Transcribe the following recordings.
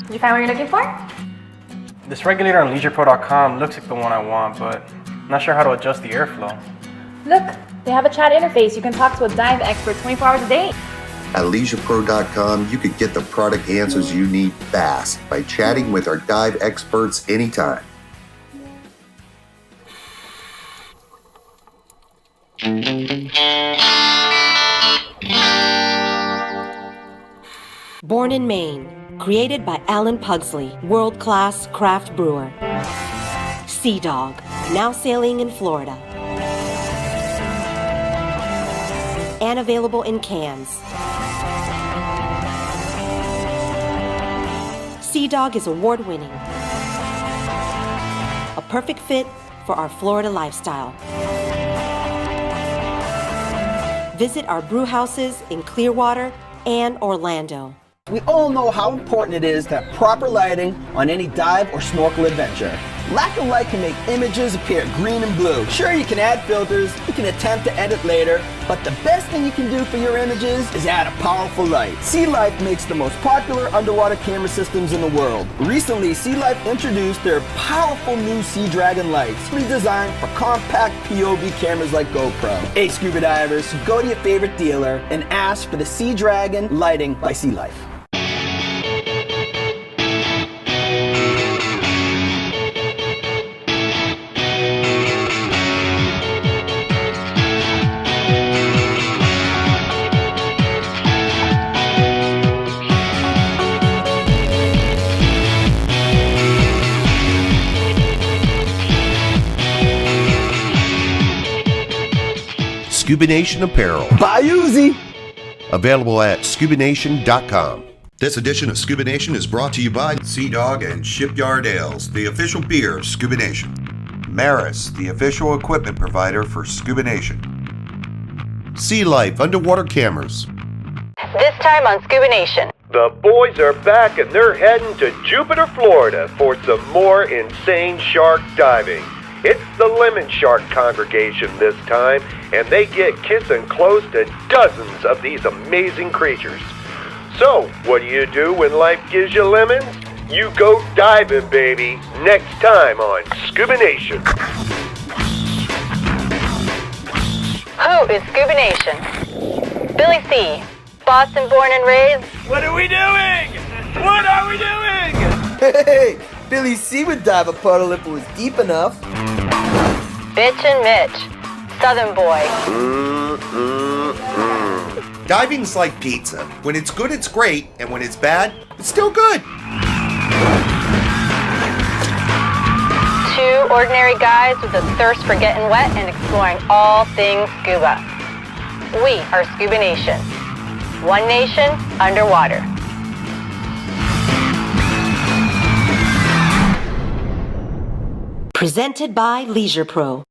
Did you find what you're looking for? This regulator on LeisurePro.com looks like the one I want, but I'm not sure how to adjust the airflow. Look, they have a chat interface. You can talk to a dive expert 24 hours a day. At LeisurePro.com, you could get the product answers you need fast by chatting with our dive experts anytime. Born in Maine, created by Alan Pugsley, world-class craft brewer. Sea Dog, now sailing in Florida. And available in cans. Sea Dog is award-winning. A perfect fit for our Florida lifestyle. Visit our brew houses in Clearwater and Orlando. We all know how important it is to have proper lighting on any dive or snorkel adventure. Lack of light can make images appear green and blue. Sure, you can add filters, you can attempt to edit later, but the best thing you can do for your images is add a powerful light. Sea Life makes the most popular underwater camera systems in the world. Recently, Sea Life introduced their powerful new Sea Dragon lights, redesigned for compact POV cameras like GoPro. Hey scuba divers, go to your favorite dealer and ask for the Sea Dragon lighting by Sea Life. ScubaNation apparel. Bye, Uzi! Available at ScubaNation.com. This edition of ScubaNation is brought to you by Sea Dog and Shipyard Ales, the official beer of ScubaNation. Maris, the official equipment provider for ScubaNation. Sea Life underwater cameras. This time on ScubaNation. The boys are back and they're heading to Jupiter, Florida for some more insane shark diving. It's the Lemon Shark congregation this time, and they get kissing close to dozens of these amazing creatures. So, what do you do when life gives you lemons? You go diving, baby, next time on ScubaNation. Who is ScubaNation? Billy C., Boston born and raised. What are we doing? What are we doing? Hey, Billy C would dive a puddle if it was deep enough. Bitch and Mitch, Southern boy. Diving's like pizza. When it's good, it's great, and when it's bad, it's still good. Two ordinary guys with a thirst for getting wet and exploring all things scuba. We are ScubaNation. One nation underwater. Presented by Leisure Pro.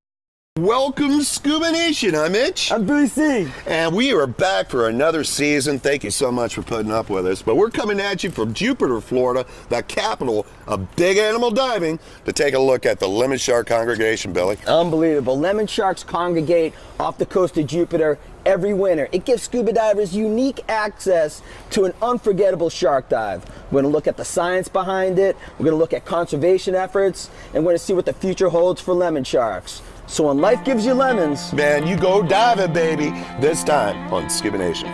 Welcome to Scuba Nation. I'm Mitch. I'm Billy C. And we are back for another season. Thank you so much for putting up with us. But we're coming at you from Jupiter, Florida, the capital of big animal diving, to take a look at the Lemon Shark congregation, Billy. Unbelievable. Lemon sharks congregate off the coast of Jupiter every winter. It gives scuba divers unique access to an unforgettable shark dive. We're going to look at the science behind it, we're going to look at conservation efforts, and we're going to see what the future holds for lemon sharks. So when life gives you lemons, Man, you go diving, baby, this time on Scuba Nation.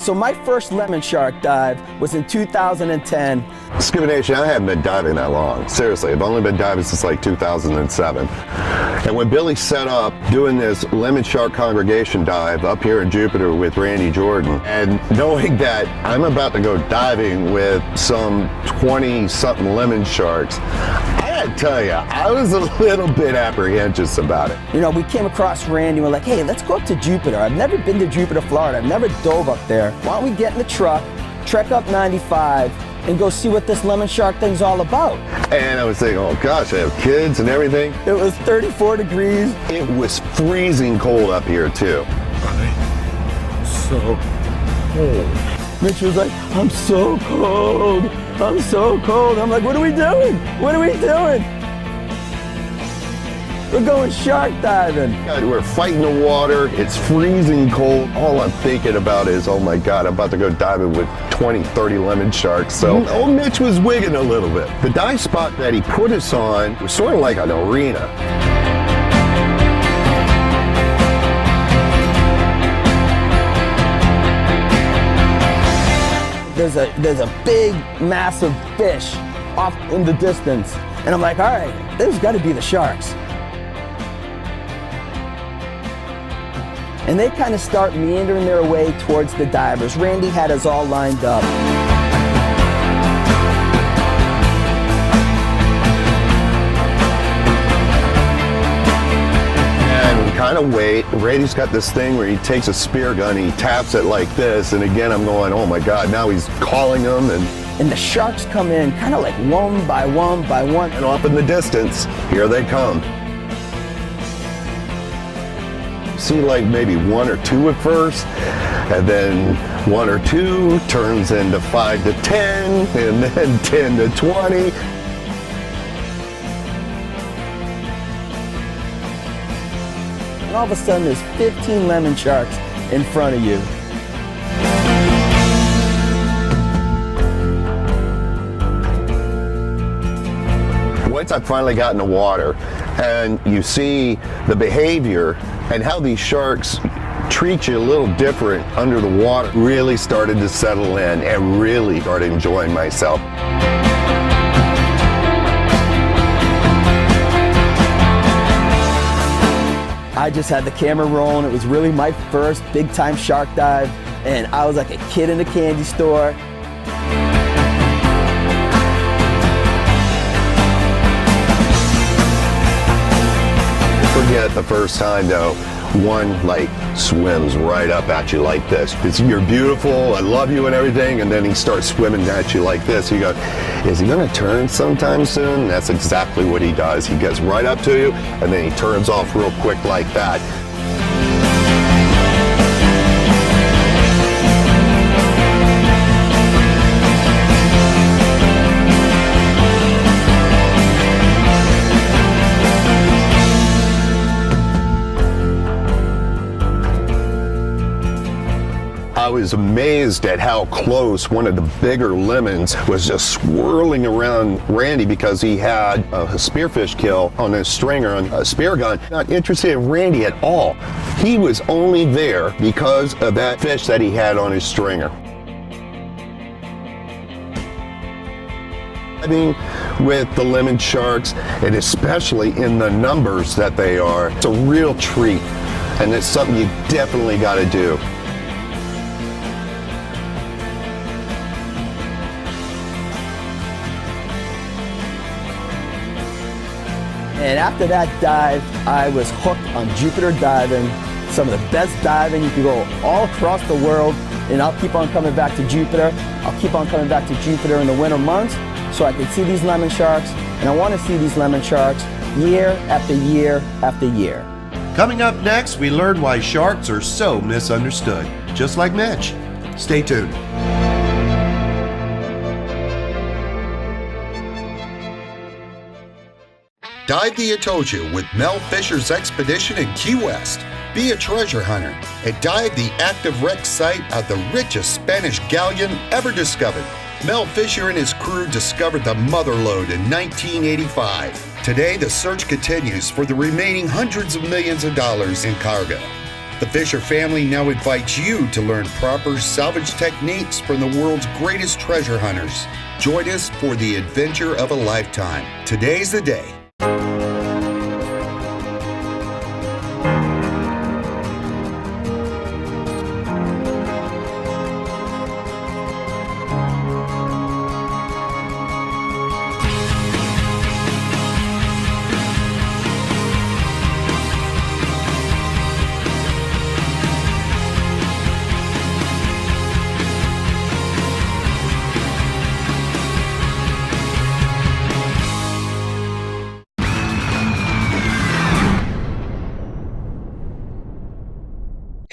so my first lemon shark dive was in 2010. Scuba Nation, I haven't been diving that long. Seriously, I've only been diving since like 2007. And when Billy set up doing this Lemon Shark congregation dive up here in Jupiter with Randy Jordan, and knowing that I'm about to go diving with some 20-something lemon sharks, I gotta tell you, I was a little bit apprehensive about it. You know, we came across Randy and we're like, hey, let's go up to Jupiter. I've never been to Jupiter, Florida. I've never dove up there. Why don't we get in the truck, trek up 95, and go see what this lemon shark thing's all about. And I was thinking, oh gosh, I have kids and everything. It was 34 degrees. It was freezing cold up here too. So cold. Mitch was like, I'm so cold. I'm so cold. I'm like, what are we doing? What are we doing? We're going shark diving. God, we're fighting the water. It's freezing cold. All I'm thinking about is, oh my God, I'm about to go diving with 20, 30 lemon sharks. So old Mitch was wigging a little bit. The dive spot that he put us on was sort of like an arena. There's a big, massive fish off in the distance. And I'm like, all right, there's got to be the sharks. And they kind of start meandering their way towards the divers. Randy had us all lined up. And we kind of wait. Randy's got this thing where he takes a spear gun and he taps it like this. And again, I'm going, oh my God, now he's calling them. And the sharks come in kind of like one by one by one. And off in the distance, here they come. See like maybe one or two at first, and then one or two turns into 5 to 10, and then 10 to 20. And all of a sudden there's 15 lemon sharks in front of you. Once I finally got in the water and you see the behavior and how these sharks treat you a little different under the water, really started to settle in and really started enjoying myself. I just had the camera rolling. It was really my first big time shark dive, and I was like a kid in a candy store. Forget the first time though, one like swims right up at you like this. You're beautiful, I love you and everything, and then he starts swimming at you like this. You go, is he gonna turn sometime soon? And that's exactly what he does. He gets right up to you and then he turns off real quick like that. I was amazed at how close one of the bigger lemons was just swirling around Randy because he had a spearfish kill on his stringer on a spear gun. Not interested in Randy at all. He was only there because of that fish that he had on his stringer. I mean, with the lemon sharks, and especially in the numbers that they are, it's a real treat, and it's something you definitely got to do. And after that dive, I was hooked on Jupiter diving. Some of the best diving. You can go all across the world, and I'll keep on coming back to Jupiter. I'll keep on coming back to Jupiter in the winter months so I can see these lemon sharks, and I want to see these lemon sharks year after year after year. Coming up next, we learn why sharks are so misunderstood, just like Mitch. Stay tuned. Dive the Atocha with Mel Fisher's expedition in Key West. Be a treasure hunter and dive the active wreck site of the richest Spanish galleon ever discovered. Mel Fisher and his crew discovered the mother lode in 1985. Today, the search continues for the remaining hundreds of millions of dollars in cargo. The Fisher family now invites you to learn proper salvage techniques from the world's greatest treasure hunters. Join us for the adventure of a lifetime. Today's the day.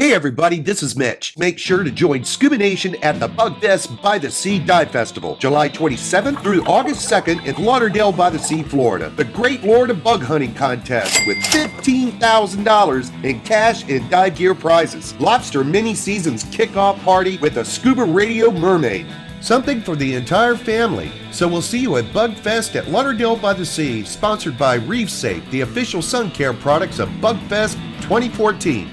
Hey everybody, this is Mitch. Make sure to join ScubaNation at the Bug Fest by the Sea Dive Festival, July 27th through August 2nd in Lauderdale by the Sea, Florida. The Great Florida Bug Hunting Contest with $15,000 in cash and dive gear prizes. Lobster Mini Seasons kickoff party with a Scuba Radio Mermaid. Something for the entire family. So we'll see you at Bug Fest at Lauderdale by the Sea, sponsored by Reef Safe, the official sun care products of Bug Fest 2014.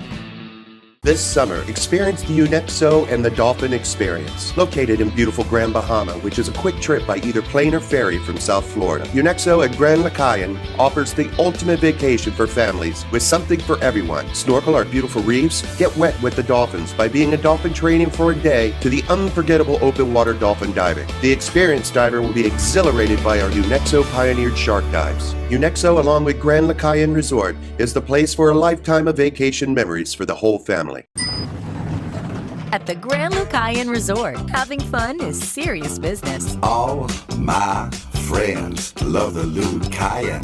This summer, experience the UNEXO and the Dolphin Experience, located in beautiful Grand Bahama, which is a quick trip by either plane or ferry from South Florida. UNEXO at Grand Lacayan offers the ultimate vacation for families with something for everyone. Snorkel our beautiful reefs, get wet with the dolphins by being a dolphin training for a day to the unforgettable open water dolphin diving. The experienced diver will be exhilarated by our UNEXO pioneered shark dives. UNEXO, along with Grand Lacayan Resort, is the place for a lifetime of vacation memories for the whole family. At the Grand Lucayan Resort, having fun is serious business. All my friends love the Lucayan.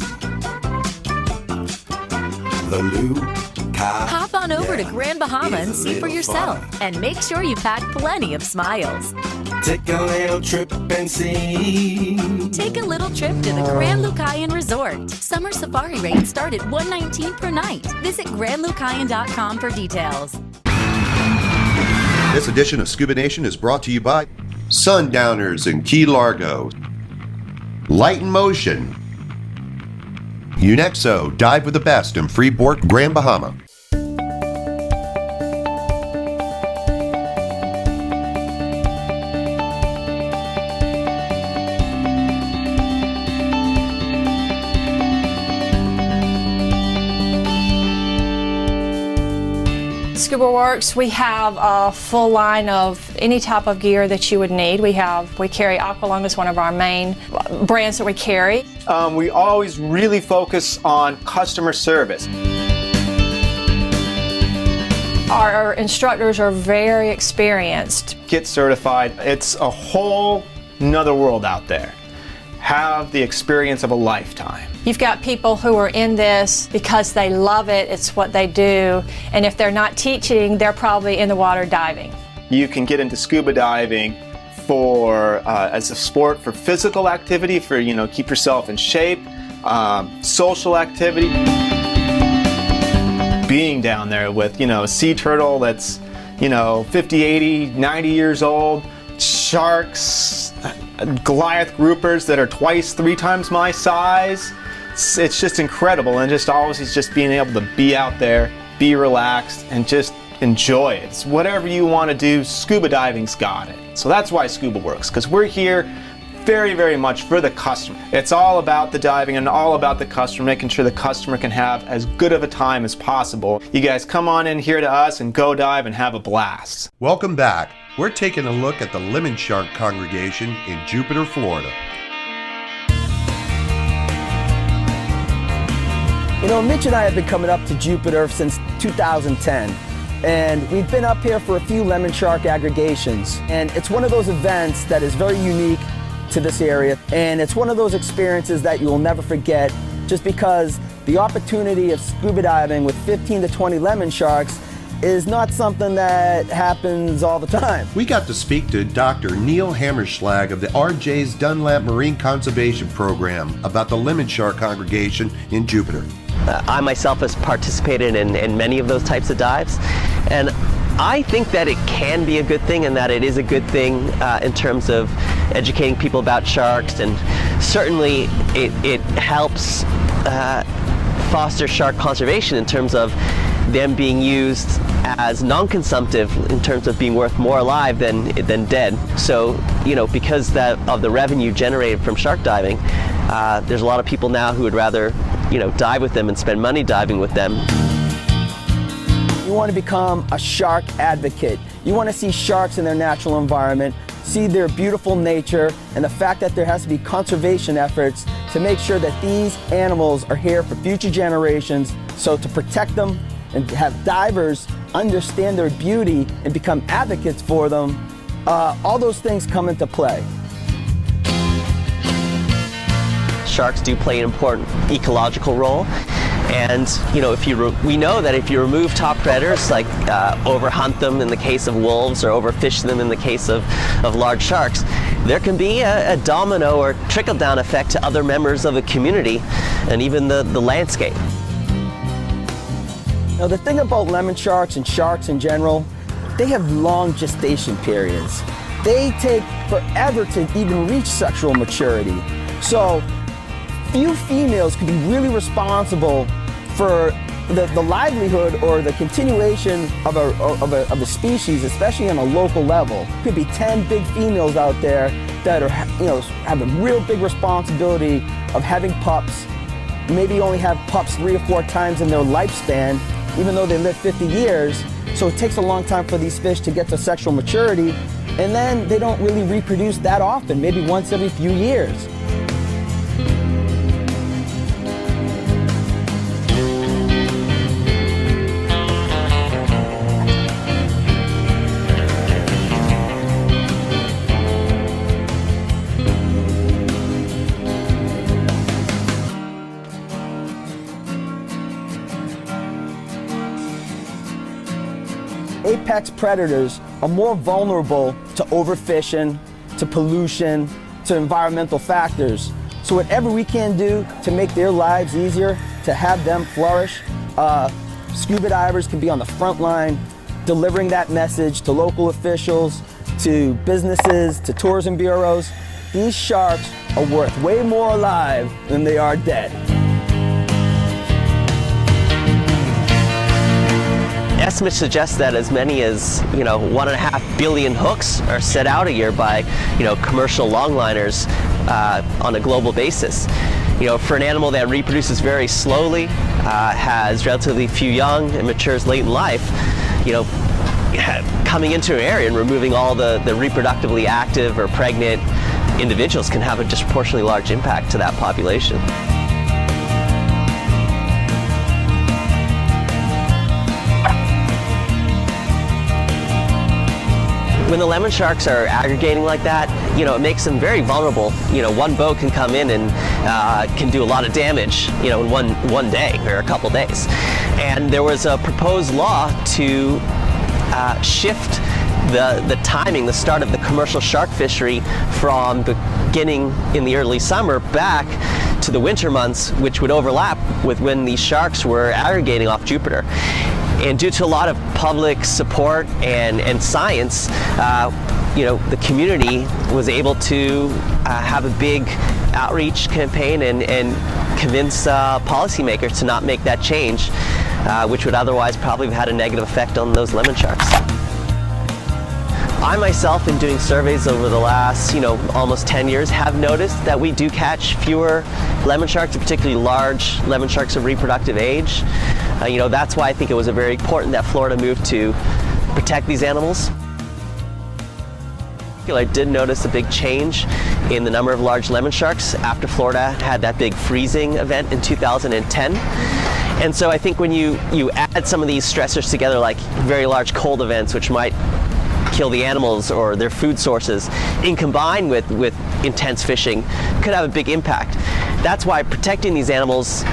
The Lucayan. Hop on over to Grand Bahama and see for yourself. And make sure you pack plenty of smiles. Take a little trip and see. Take a little trip to the Grand Lucayan Resort. Summer safari rates start at $119 per night. Visit grandlucayan.com for details. This edition of ScubaNation is brought to you by Sundowners in Key Largo, Light in Motion, UNEXO, dive with the best in Freeport, Grand Bahama. Scuba Works, we have a full line of any type of gear that you would need. We carry Aqualung as one of our main brands that we carry. We always really focus on customer service. Our instructors are very experienced. Get certified. It's a whole nother world out there. Have the experience of a lifetime. You've got people who are in this because they love it, it's what they do, and if they're not teaching, they're probably in the water diving. You can get into scuba diving for as a sport, for physical activity, for keep yourself in shape, social activity. Being down there with a sea turtle that's 50, 80, 90 years old, sharks, Goliath groupers that are twice, 3 times my size. It's just incredible, and just always just being able to be out there, be relaxed, and just enjoy it. It's whatever you want to do, scuba diving's got it. So that's why Scuba works, because we're here very, very much for the customer. It's all about the diving and all about the customer, making sure the customer can have as good of a time as possible. You guys come on in here to us and go dive and have a blast. Welcome back. We're taking a look at the Lemon Shark congregation in Jupiter, Florida. Mitch and I have been coming up to Jupiter since 2010. And we've been up here for a few lemon shark aggregations. And it's one of those events that is very unique to this area. And it's one of those experiences that you will never forget, just because the opportunity of scuba diving with 15 to 20 lemon sharks is not something that happens all the time. We got to speak to Dr. Neil Hammerschlag of the RJ's Dunlap Marine Conservation Program about the lemon shark congregation in Jupiter. I myself has participated in many of those types of dives, and I think that it can be a good thing, and that it is a good thing in terms of educating people about sharks, and certainly it helps foster shark conservation in terms of them being used as non-consumptive, in terms of being worth more alive than dead. So, because of the revenue generated from shark diving, there's a lot of people now who would rather, dive with them and spend money diving with them. You want to become a shark advocate. You want to see sharks in their natural environment, see their beautiful nature, and the fact that there has to be conservation efforts to make sure that these animals are here for future generations. So to protect them and have divers understand their beauty and become advocates for them, all those things come into play. Sharks do play an important ecological role, And we know that if you remove top predators, like overhunt them in the case of wolves or overfish them in the case of large sharks, there can be a domino or trickle-down effect to other members of the community and even the landscape. Now the thing about lemon sharks and sharks in general, they have long gestation periods. They take forever to even reach sexual maturity. So few females could be really responsible for the livelihood or the continuation of a species, especially on a local level. Could be 10 big females out there that are, have a real big responsibility of having pups. Maybe only have pups 3 or 4 times in their lifespan, even though they live 50 years. So it takes a long time for these fish to get to sexual maturity, and then they don't really reproduce that often, maybe once every few years. Apex predators are more vulnerable to overfishing, to pollution, to environmental factors. So whatever we can do to make their lives easier, to have them flourish, scuba divers can be on the front line, delivering that message to local officials, to businesses, to tourism bureaus. These sharks are worth way more alive than they are dead. Estimates suggest that as many as 1.5 billion hooks are set out a year by commercial longliners on a global basis. For an animal that reproduces very slowly, has relatively few young, and matures late in life, coming into an area and removing all the reproductively active or pregnant individuals can have a disproportionately large impact to that population. When the lemon sharks are aggregating like that, it makes them very vulnerable. One boat can come in and can do a lot of damage, in one day or a couple days. And there was a proposed law to shift the timing, the start of the commercial shark fishery from beginning in the early summer back to the winter months, which would overlap with when these sharks were aggregating off Jupiter. And due to a lot of public support and science, the community was able to have a big outreach campaign and convince policymakers to not make that change, which would otherwise probably have had a negative effect on those lemon sharks. I myself, in doing surveys over the last, almost 10 years, have noticed that we do catch fewer lemon sharks, particularly large lemon sharks of reproductive age. That's why I think it was very important that Florida moved to protect these animals. I did notice a big change in the number of large lemon sharks after Florida had that big freezing event in 2010. And so I think when you add some of these stressors together, like very large cold events, which might kill the animals or their food sources, and combined with intense fishing, could have a big impact. That's why protecting these animals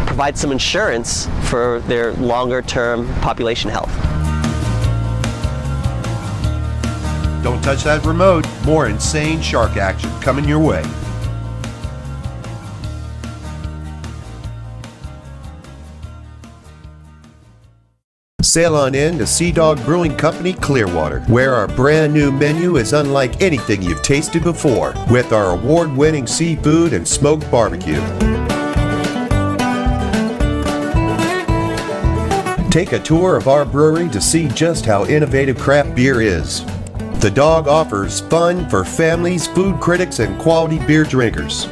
provides some insurance for their longer-term population health. Don't touch that remote. More insane shark action coming your way. Sail on in to Sea Dog Brewing Company, Clearwater, where our brand new menu is unlike anything you've tasted before, with our award-winning seafood and smoked barbecue. Take a tour of our brewery to see just how innovative craft beer is. The Dog offers fun for families, food critics, and quality beer drinkers.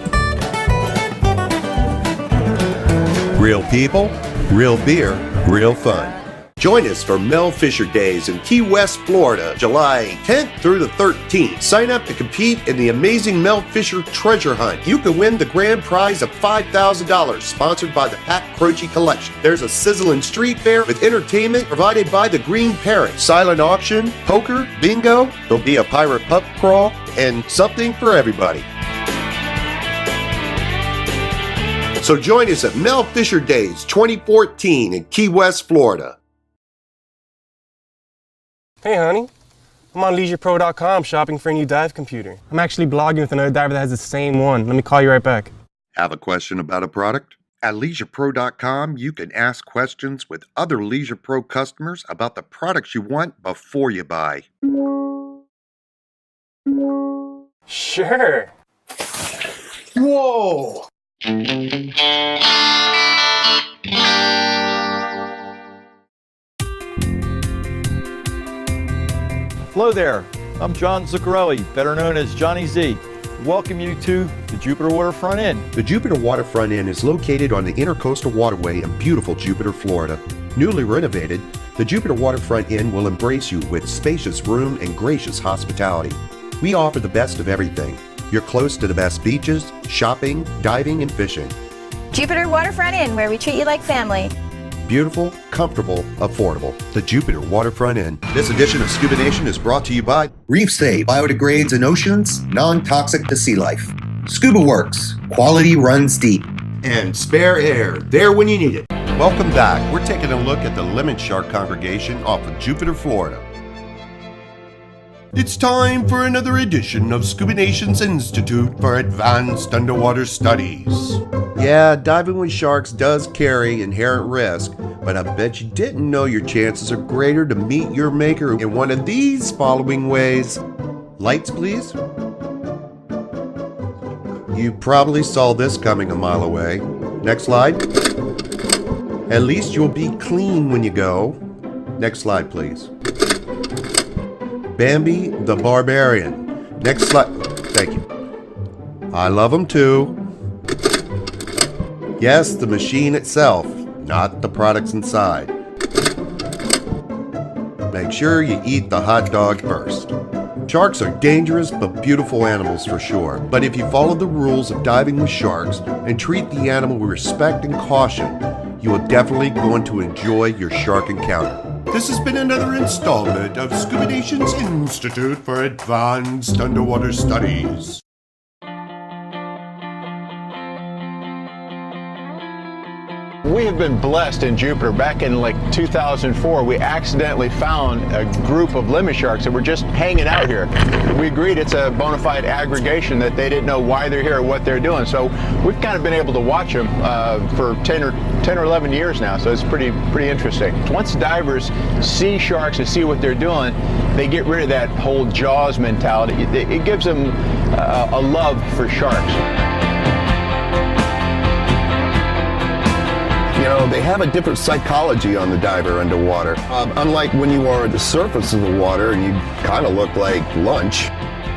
Real people, real beer, real fun. Join us for Mel Fisher Days in Key West, Florida, July 10th through the 13th. Sign up to compete in the amazing Mel Fisher Treasure Hunt. You can win the grand prize of $5,000, sponsored by the Pat Croce Collection. There's a sizzling street fair with entertainment provided by the Green Parrot, silent auction, poker, bingo. There'll be a pirate pub crawl, and something for everybody. So join us at Mel Fisher Days 2014 in Key West, Florida. Hey, honey. I'm on LeisurePro.com shopping for a new dive computer. I'm actually blogging with another diver that has the same one. Let me call you right back. Have a question about a product? At LeisurePro.com, you can ask questions with other Leisure Pro customers about the products you want before you buy. Sure. Whoa! Hello there, I'm John Zuccarelli, better known as Johnny Z. Welcome you to the Jupiter Waterfront Inn. The Jupiter Waterfront Inn is located on the Intercoastal Waterway in beautiful Jupiter, Florida. Newly renovated, the Jupiter Waterfront Inn will embrace you with spacious room and gracious hospitality. We offer the best of everything. You're close to the best beaches, shopping, diving, and fishing. Jupiter Waterfront Inn, where we treat you like family. Beautiful, comfortable, affordable. The Jupiter Waterfront Inn. This edition of ScubaNation is brought to you by Reef Save, biodegrades in oceans, non-toxic to sea life. Scuba Works, quality runs deep. And Spare Air, there when you need it. Welcome back. We're taking a look at the lemon shark congregation off of Jupiter, Florida. It's time for another edition of ScubaNation's Institute for Advanced Underwater Studies. Yeah, diving with sharks does carry inherent risk, but I bet you didn't know your chances are greater to meet your maker in one of these following ways. Lights, please. You probably saw this coming a mile away. Next slide. At least you'll be clean when you go. Next slide, please. Bambi the Barbarian. Next slide. Thank you. I love them too. Yes, the machine itself, not the products inside. Make sure you eat the hot dog first. Sharks are dangerous but beautiful animals for sure. But if you follow the rules of diving with sharks and treat the animal with respect and caution, you will definitely going to enjoy your shark encounter. This has been another installment of ScubaNation's Institute for Advanced Underwater Studies. We have been blessed in Jupiter. Back in like 2004, we accidentally found a group of lemon sharks that were just hanging out here. We agreed it's a bona fide aggregation, that they didn't know why they're here or what they're doing. So we've kind of been able to watch them for 10 or 11 years now. So it's pretty interesting. Once divers see sharks and see what they're doing, they get rid of that whole Jaws mentality. It gives them a love for sharks. You know, they have a different psychology on the diver underwater. Unlike when you are at the surface of the water and you kind of look like lunch,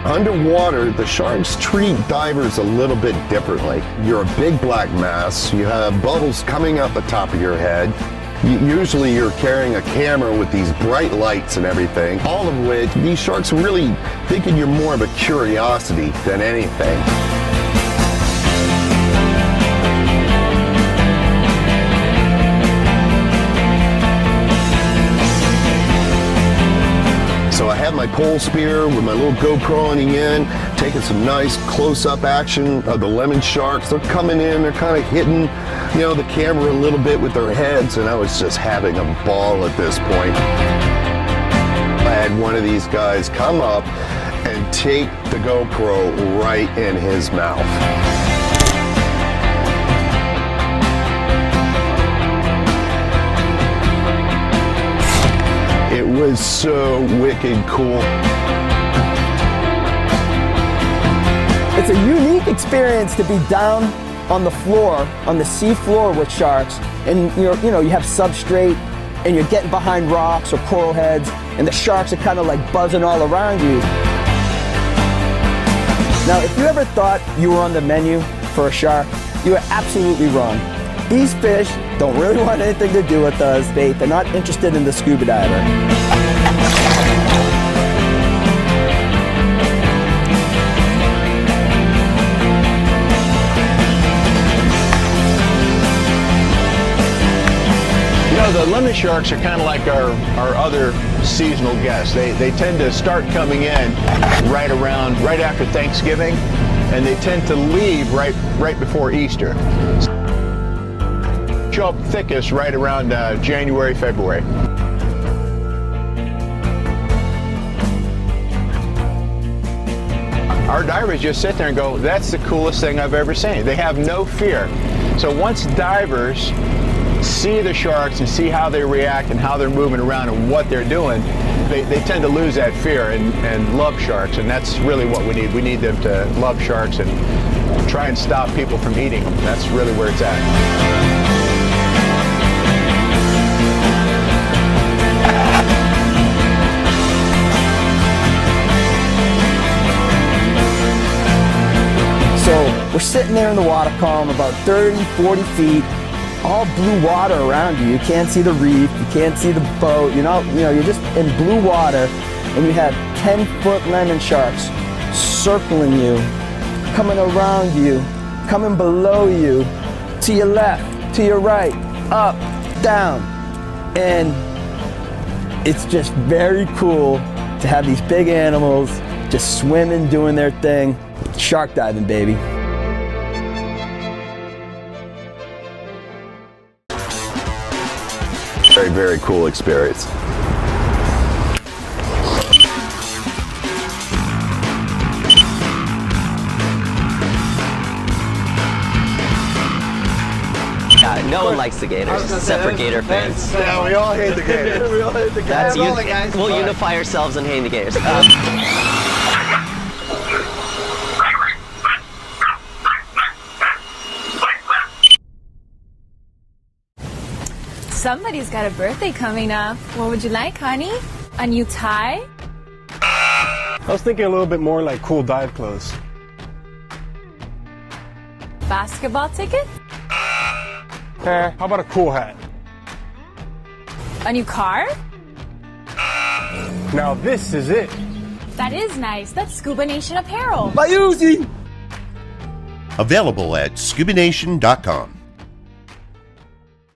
underwater, the sharks treat divers a little bit differently. You're a big black mass, you have bubbles coming out the top of your head. Usually you're carrying a camera with these bright lights and everything, all of which these sharks are really thinking you're more of a curiosity than anything. So I had my pole spear with my little GoPro on the end, taking some nice close-up action of the lemon sharks. They're coming in, they're kind of hitting, you know, the camera a little bit with their heads, and I was just having a ball at this point. I had one of these guys come up and take the GoPro right in his mouth. It was so wicked cool. It's a unique experience to be down on the floor, on the sea floor with sharks, and you have substrate, and you're getting behind rocks or coral heads, and the sharks are kind of like buzzing all around you. Now, if you ever thought you were on the menu for a shark, you are absolutely wrong. These fish don't really want anything to do with us. They're not interested in the scuba diver. The lemon sharks are kind of like our other seasonal guests. They tend to start coming in right after Thanksgiving, and they tend to leave right before Easter. show up thickest right around January, February. Our divers just sit there and go, that's the coolest thing I've ever seen. They have no fear. So once divers see the sharks and see how they react and how they're moving around and what they're doing, they tend to lose that fear and love sharks, and that's really what we need. We need them to love sharks and try and stop people from eating them. That's really where it's at. So we're sitting there in the water column about 30, 40 feet, all blue water around you. You can't see the reef, you can't see the boat, you're just in blue water, and you have 10-foot lemon sharks circling you, coming around you, coming below you, to your left, to your right, up, down. And it's just very cool to have these big animals just swimming, doing their thing. Shark diving, baby. Very, very cool experience. No one likes the Gators, except for Gator fans. Yeah, we all hate the Gators. We all hate the Gators. We'll unify ourselves and hate the Gators. Somebody's got a birthday coming up. What would you like, honey? A new tie? I was thinking a little bit more like cool dive clothes. Basketball ticket? How about a cool hat? A new car? Now this is it. That is nice. That's ScubaNation apparel. My Uzi! Available at ScubaNation.com.